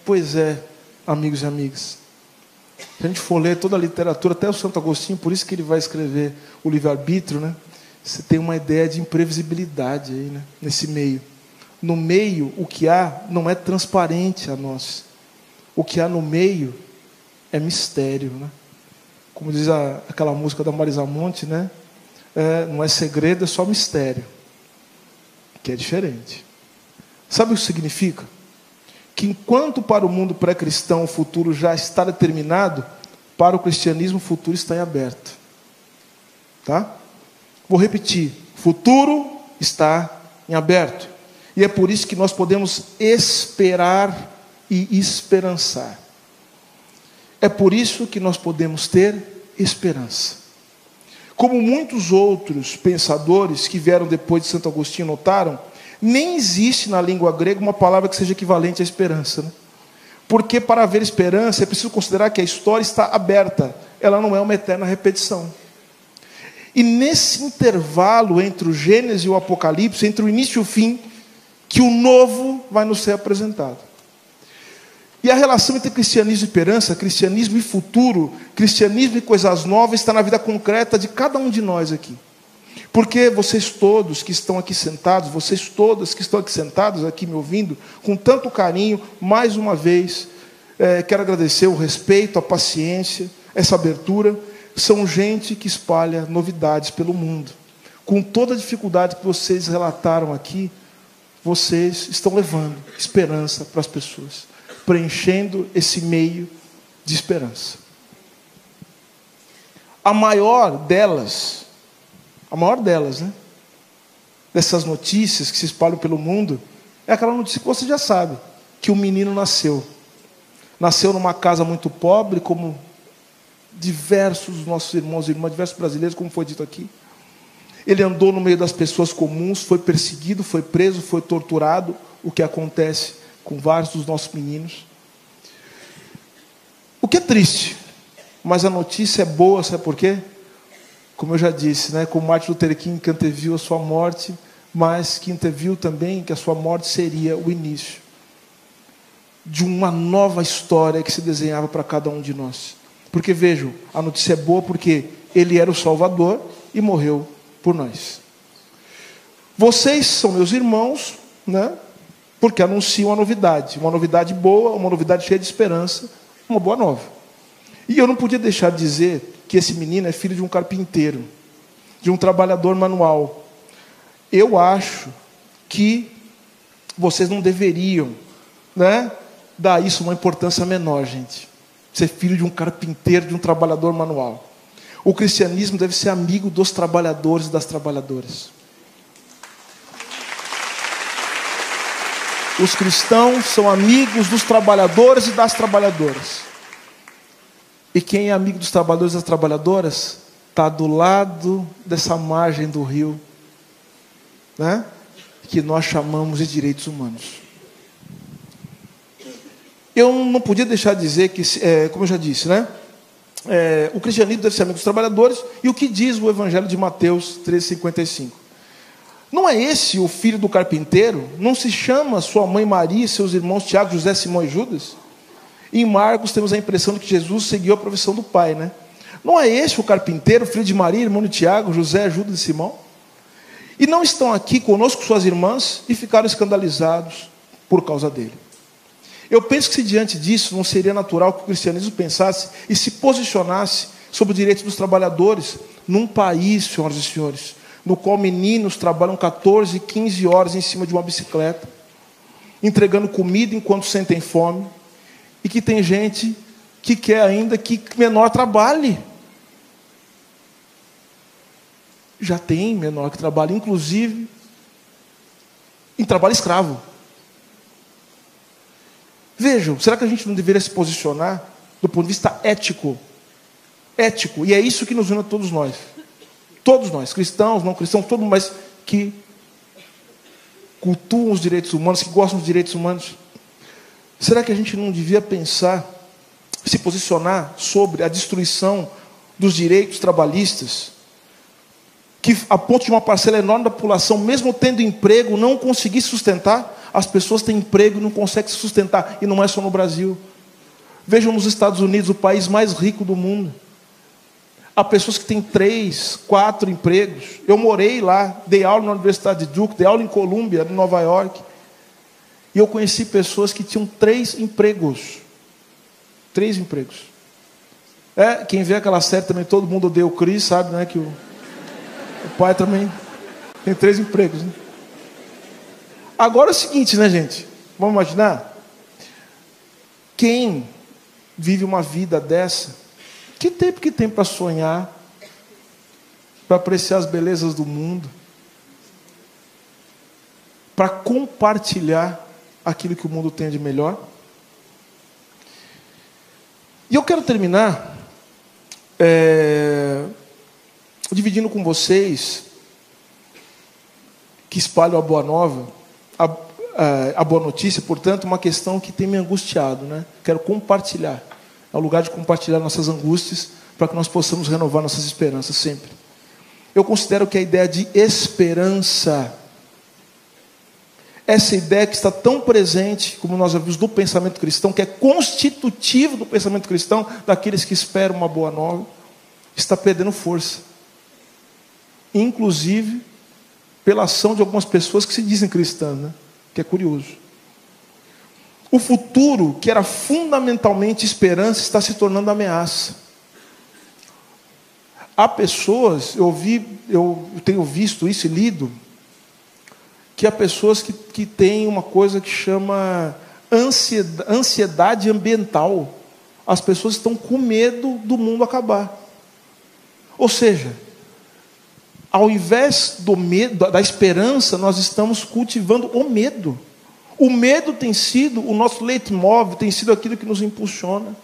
Pois é, amigos e amigas. Se a gente for ler toda a literatura, até o Santo Agostinho, por isso que ele vai escrever o livre-arbítrio, né? Você tem uma ideia de imprevisibilidade aí, né? Nesse meio. No meio, o que há não é transparente a nós. O que há no meio é mistério, né? Como diz aquela música da Marisa Monte, né? Não é segredo, é só mistério. Que é diferente. Sabe o que significa? Que enquanto para o mundo pré-cristão o futuro já está determinado, para o cristianismo o futuro está em aberto. Tá? Vou repetir. Futuro está em aberto. E é por isso que nós podemos esperar e esperançar. É por isso que nós podemos ter esperança. Como muitos outros pensadores que vieram depois de Santo Agostinho notaram, nem existe na língua grega uma palavra que seja equivalente à esperança, né? Porque para haver esperança é preciso considerar que a história está aberta, ela não é uma eterna repetição. E nesse intervalo entre o Gênesis e o Apocalipse, entre o início e o fim, que o novo vai nos ser apresentado. E a relação entre cristianismo e esperança, cristianismo e futuro, cristianismo e coisas novas, está na vida concreta de cada um de nós aqui. Porque vocês todos que estão aqui sentados, vocês todas que estão aqui sentados, aqui me ouvindo, com tanto carinho, mais uma vez, quero agradecer o respeito, a paciência, essa abertura. São gente que espalha novidades pelo mundo. Com toda a dificuldade que vocês relataram aqui, vocês estão levando esperança para as pessoas, preenchendo esse meio de esperança. A maior delas, né, dessas notícias que se espalham pelo mundo, é aquela notícia que você já sabe, que o menino nasceu. Nasceu numa casa muito pobre, como diversos nossos irmãos e irmãs, diversos brasileiros, como foi dito aqui. Ele andou no meio das pessoas comuns, foi perseguido, foi preso, foi torturado, o que acontece com vários dos nossos meninos. O que é triste, mas a notícia é boa, sabe por quê? Como eu já disse, né? Como Martin Luther King, que anteviu a sua morte, mas que anteviu também que a sua morte seria o início de uma nova história que se desenhava para cada um de nós. Porque vejam, a notícia é boa porque ele era o Salvador e morreu por nós. Vocês são meus irmãos, né? Porque anunciam uma novidade boa, uma novidade cheia de esperança, uma boa nova. E eu não podia deixar de dizer que esse menino é filho de um carpinteiro, de um trabalhador manual. Eu acho que vocês não deveriam, né, dar isso uma importância menor, gente. Ser filho de um carpinteiro, de um trabalhador manual. O cristianismo deve ser amigo dos trabalhadores e das trabalhadoras. Os cristãos são amigos dos trabalhadores e das trabalhadoras. E quem é amigo dos trabalhadores e das trabalhadoras está do lado dessa margem do rio, né, que nós chamamos de direitos humanos. Eu não podia deixar de dizer que, como eu já disse, né, o cristianismo deve ser amigo dos trabalhadores. E o que diz o Evangelho de Mateus 13,55? Não é esse o filho do carpinteiro? Não se chama sua mãe Maria e seus irmãos Tiago, José, Simão e Judas? Em Marcos temos a impressão de que Jesus seguiu a profissão do Pai, né? Não é este o carpinteiro, filho de Maria, irmão de Tiago, José, Judas e Simão? E não estão aqui conosco suas irmãs e ficaram escandalizados por causa dele. Eu penso que se diante disso não seria natural que o cristianismo pensasse e se posicionasse sobre o direito dos trabalhadores num país, senhoras e senhores, no qual meninos trabalham 14, 15 horas em cima de uma bicicleta, entregando comida enquanto sentem fome, e que tem gente que quer ainda que menor trabalhe. Já tem menor que trabalha, inclusive em trabalho escravo. Vejam, será que a gente não deveria se posicionar do ponto de vista ético? Ético, e é isso que nos une a todos nós. Todos nós, cristãos, não cristãos, todos, mas que cultuam os direitos humanos, que gostam dos direitos humanos. Será que a gente não devia pensar, se posicionar sobre a destruição dos direitos trabalhistas, que a ponto de uma parcela enorme da população, mesmo tendo emprego, não conseguir sustentar? As pessoas têm emprego e não conseguem se sustentar, e não é só no Brasil. Vejam nos Estados Unidos, o país mais rico do mundo. Há pessoas que têm 3, 4 empregos. Eu morei lá, dei aula na Universidade de Duke, dei aula em Columbia, em Nova York. E eu conheci pessoas que tinham 3 empregos. 3 empregos. Quem vê aquela série também, Todo Mundo Odeia o Chris, sabe, né? Que o pai também tem 3 empregos, né? Agora é o seguinte, né, gente? Vamos imaginar? Quem vive uma vida dessa, que tempo que tem para sonhar, para apreciar as belezas do mundo, para compartilhar aquilo que o mundo tem de melhor? E eu quero terminar dividindo com vocês, que espalham a boa nova, a boa notícia, portanto, uma questão que tem me angustiado, né? Quero compartilhar. É o lugar de compartilhar nossas angústias, para que nós possamos renovar nossas esperanças sempre. Eu considero que a ideia de esperança, essa ideia que está tão presente, como nós já vimos, do pensamento cristão, que é constitutivo do pensamento cristão, daqueles que esperam uma boa nova, está perdendo força. Inclusive pela ação de algumas pessoas que se dizem cristãs, né? Que é curioso. O futuro, que era fundamentalmente esperança, está se tornando ameaça. Há pessoas, eu tenho visto isso e lido, que há pessoas que têm uma coisa que chama ansiedade ambiental. As pessoas estão com medo do mundo acabar. Ou seja, ao invés do medo, da esperança, nós estamos cultivando o medo. O medo tem sido o nosso leitmotiv, tem sido aquilo que nos impulsiona.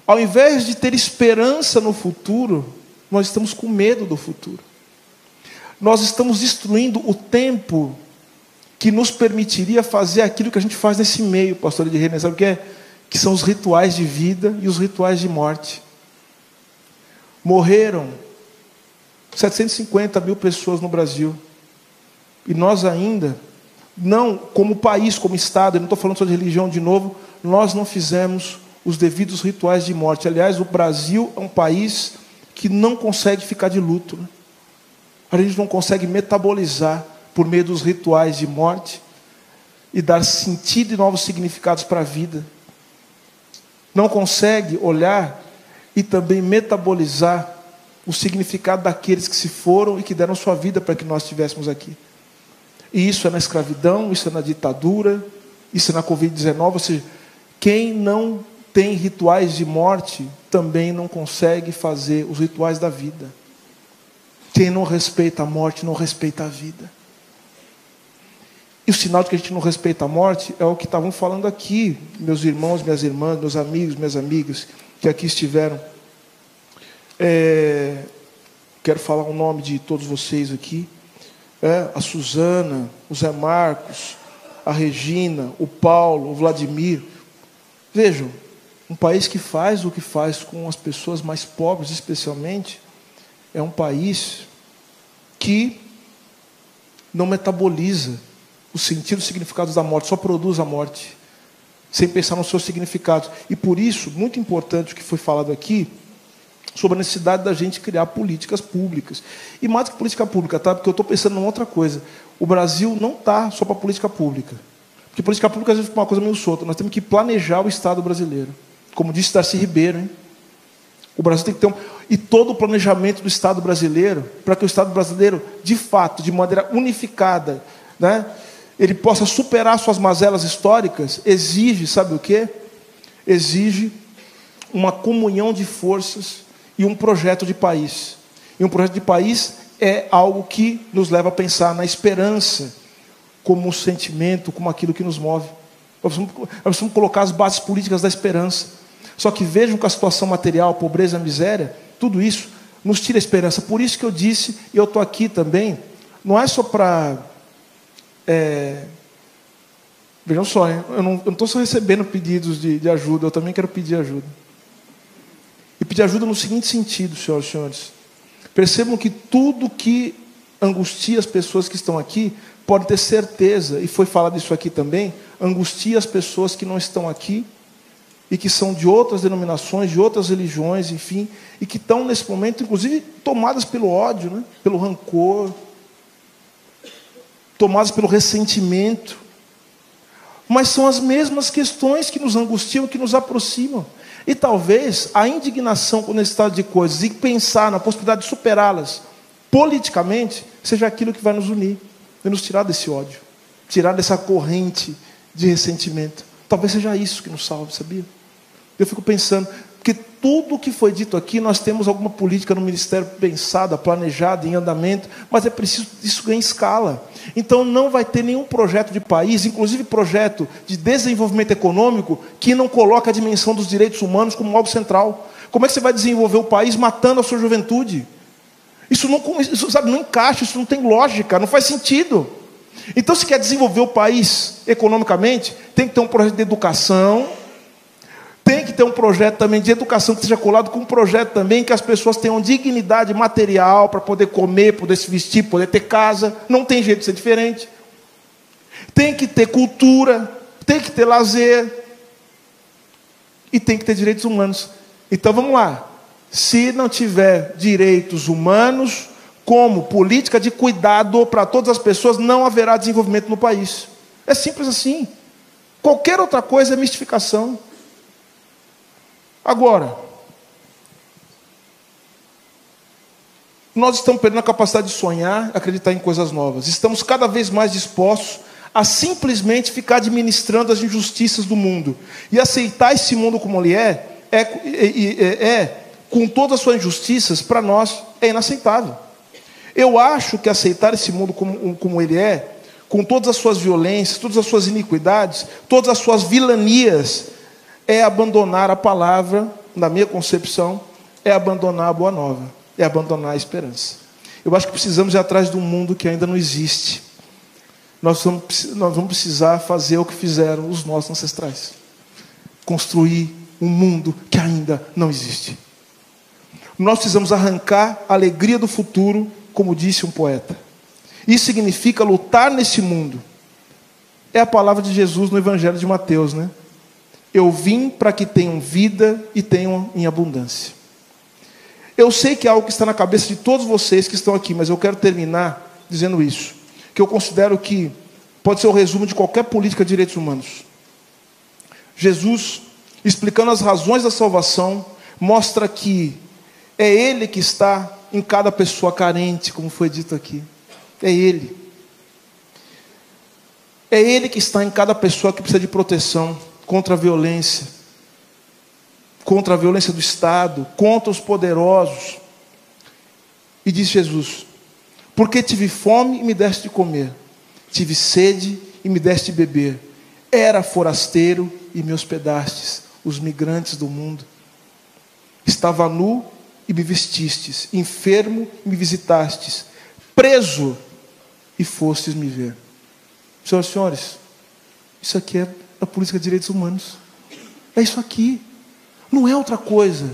Ao invés de ter esperança no futuro, nós estamos com medo do futuro. Nós estamos destruindo o tempo que nos permitiria fazer aquilo que a gente faz nesse meio, pastor de René, sabe o que é? Que são os rituais de vida e os rituais de morte. Morreram 750 mil pessoas no Brasil. E nós ainda, não como país, como Estado, eu não estou falando só de religião de novo, nós não fizemos os devidos rituais de morte. Aliás, o Brasil é um país que não consegue ficar de luto, né? A gente não consegue metabolizar por meio dos rituais de morte e dar sentido e novos significados para a vida. Não consegue olhar e também metabolizar o significado daqueles que se foram e que deram sua vida para que nós estivéssemos aqui. E isso é na escravidão, isso é na ditadura, isso é na Covid-19, ou seja, quem não tem rituais de morte também não consegue fazer os rituais da vida. Quem não respeita a morte não respeita a vida. E o sinal de que a gente não respeita a morte é o que estavam falando aqui, meus irmãos, minhas irmãs, meus amigos, minhas amigas que aqui estiveram. Quero falar o nome de todos vocês aqui. A Suzana, o Zé Marcos, a Regina, o Paulo, o Vladimir. Vejam, um país que faz o que faz com as pessoas mais pobres, especialmente, é um país que não metaboliza o sentido e os significados da morte, só produz a morte. sem pensar nos seus significados. E por isso, muito importante o que foi falado aqui, sobre a necessidade da gente criar políticas públicas. E mais do que política pública, tá? Porque eu estou pensando em outra coisa. O Brasil não está só para política pública. Porque política pública às vezes fica uma coisa meio solta. Nós temos que planejar o Estado brasileiro. Como disse Darcy Ribeiro, hein? O Brasil tem que ter e todo o planejamento do Estado brasileiro, para que o Estado brasileiro, de fato, de maneira unificada, né, ele possa superar suas mazelas históricas, exige, sabe o quê? Exige uma comunhão de forças e um projeto de país. E um projeto de país é algo que nos leva a pensar na esperança como um sentimento, como aquilo que nos move. Nós precisamos colocar as bases políticas da esperança. Só que vejam que a situação material, a pobreza, a miséria, tudo isso nos tira a esperança. Por isso que eu disse, e eu estou aqui também, não é só para... Vejam só, eu não estou só recebendo pedidos de ajuda, eu também quero pedir ajuda. E pedir ajuda no seguinte sentido, senhoras e senhores. Percebam que tudo que angustia as pessoas que estão aqui, pode ter certeza, e foi falado isso aqui também, angustia as pessoas que não estão aqui, e que são de outras denominações, de outras religiões, enfim, e que estão nesse momento, inclusive, tomadas pelo ódio, né? Pelo rancor, tomadas pelo ressentimento. Mas são as mesmas questões que nos angustiam, que nos aproximam. E talvez a indignação com esse estado de coisas e pensar na possibilidade de superá-las politicamente seja aquilo que vai nos unir e nos tirar desse ódio, tirar dessa corrente de ressentimento. Talvez seja isso que nos salve, sabia? Eu fico pensando, porque tudo o que foi dito aqui, nós temos alguma política no Ministério pensada, planejada, em andamento, mas é preciso isso ganhar escala. Então não vai ter nenhum projeto de país, inclusive projeto de desenvolvimento econômico, que não coloque a dimensão dos direitos humanos como algo central. Como é que você vai desenvolver o país matando a sua juventude? Isso não encaixa, isso não tem lógica, não faz sentido. Então, se quer desenvolver o país economicamente, tem que ter um projeto de educação, tem que ter um projeto também de educação que seja colado com um projeto também que as pessoas tenham dignidade material para poder comer, poder se vestir, poder ter casa. Não tem jeito de ser diferente. Tem que ter cultura, tem que ter lazer e tem que ter direitos humanos. Então, vamos lá. Se não tiver direitos humanos como política de cuidado para todas as pessoas, não haverá desenvolvimento no país. É simples assim. Qualquer outra coisa é mistificação. Agora, nós estamos perdendo a capacidade de sonhar, acreditar em coisas novas. Estamos cada vez mais dispostos a simplesmente ficar administrando as injustiças do mundo. E aceitar esse mundo como ele com todas as suas injustiças, para nós é inaceitável. Eu acho que aceitar esse mundo como ele é, com todas as suas violências, todas as suas iniquidades, todas as suas vilanias, é abandonar a palavra, na minha concepção, é abandonar a boa nova, é abandonar a esperança. Eu acho que precisamos ir atrás de um mundo que ainda não existe. Nós vamos precisar fazer o que fizeram os nossos ancestrais. Construir um mundo que ainda não existe. Nós precisamos arrancar a alegria do futuro, como disse um poeta. Isso significa lutar nesse mundo. É a palavra de Jesus no Evangelho de Mateus, né? Eu vim para que tenham vida e tenham em abundância. Eu sei que é algo que está na cabeça de todos vocês que estão aqui, mas eu quero terminar dizendo isso, que eu considero que pode ser o resumo de qualquer política de direitos humanos. Jesus, explicando as razões da salvação, mostra que é Ele que está em cada pessoa carente, como foi dito aqui. É Ele. É Ele que está em cada pessoa que precisa de proteção contra a violência do Estado, contra os poderosos. E diz Jesus: porque tive fome e me deste de comer, tive sede e me deste de beber, era forasteiro e me hospedastes, os migrantes do mundo. Estava nu e me vestistes, enfermo e me visitastes, preso e fostes me ver. Senhoras e senhores, isso aqui é a política de direitos humanos. É isso aqui. Não é outra coisa.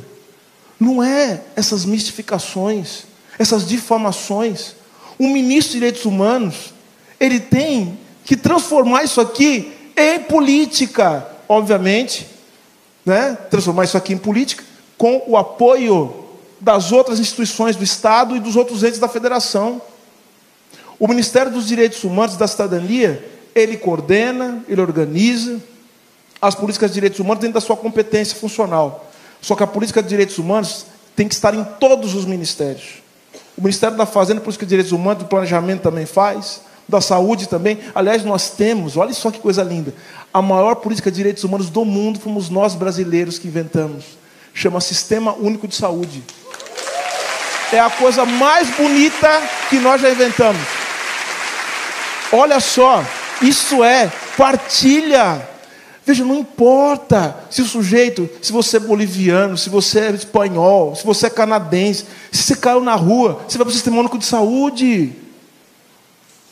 Não é essas mistificações, essas difamações. Um ministro de direitos humanos, ele tem que transformar isso aqui em política. obviamente, né, transformar isso aqui em política, com o apoio das outras instituições do Estado e dos outros entes da Federação. O Ministério dos Direitos Humanos e da Cidadania, ele coordena, ele organiza as políticas de direitos humanos dentro da sua competência funcional. Só que a política de direitos humanos tem que estar em todos os ministérios. O Ministério da Fazenda, política de direitos humanos, do planejamento também faz, da saúde também. Aliás, nós temos, olha só que coisa linda, a maior política de direitos humanos do mundo fomos nós brasileiros que inventamos. Chama Sistema Único de Saúde. É a coisa mais bonita que nós já inventamos. Olha só, isso é partilha. Veja, não importa se o sujeito, se você é boliviano, se você é espanhol, se você é canadense, se você caiu na rua, você vai para o Sistema Único de Saúde.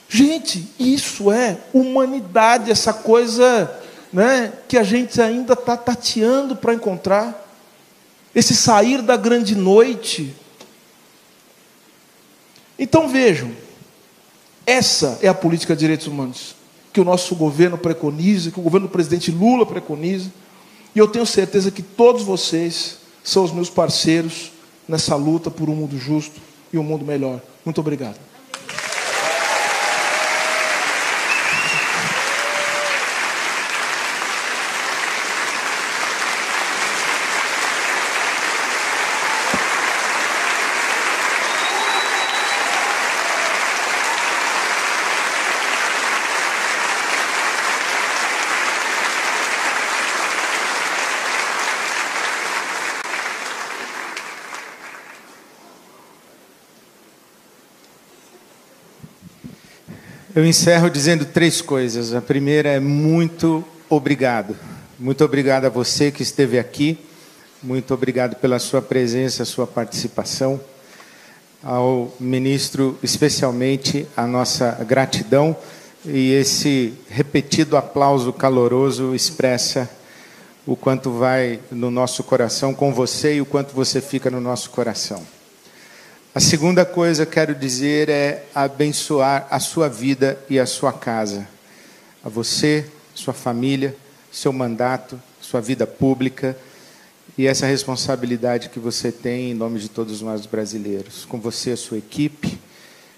Gente, isso é humanidade, essa coisa, né, que a gente ainda está tateando para encontrar. Esse sair da grande noite. Então vejam, essa é a política de direitos humanos que o nosso governo preconiza, que o governo do presidente Lula preconiza, e eu tenho certeza que todos vocês são os meus parceiros nessa luta por um mundo justo e um mundo melhor. Muito obrigado. Eu encerro dizendo 3 coisas. A primeira é muito obrigado. Muito obrigado a você que esteve aqui. Muito obrigado pela sua presença, sua participação. Ao ministro, especialmente, a nossa gratidão. E esse repetido aplauso caloroso expressa o quanto vai no nosso coração com você e o quanto você fica no nosso coração. A segunda coisa que quero dizer é abençoar a sua vida e a sua casa. A você, sua família, seu mandato, sua vida pública e essa responsabilidade que você tem em nome de todos nós brasileiros. Com você, a sua equipe,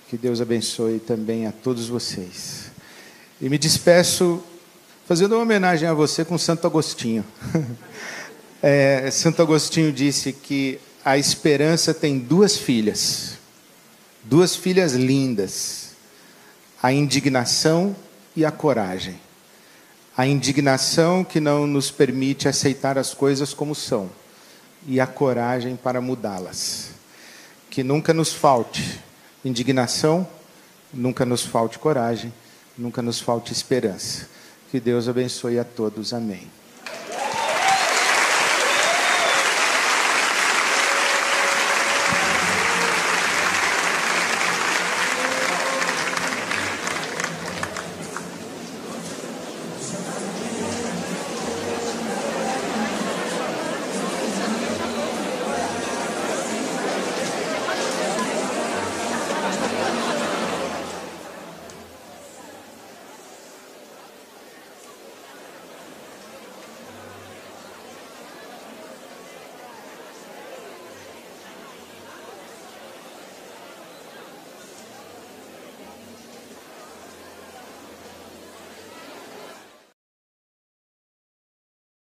que Deus abençoe também a todos vocês. E me despeço fazendo uma homenagem a você com Santo Agostinho. Santo Agostinho disse que a esperança tem 2 filhas lindas, a indignação e a coragem. A indignação que não nos permite aceitar as coisas como são, e a coragem para mudá-las. Que nunca nos falte indignação, nunca nos falte coragem, nunca nos falte esperança. Que Deus abençoe a todos. Amém.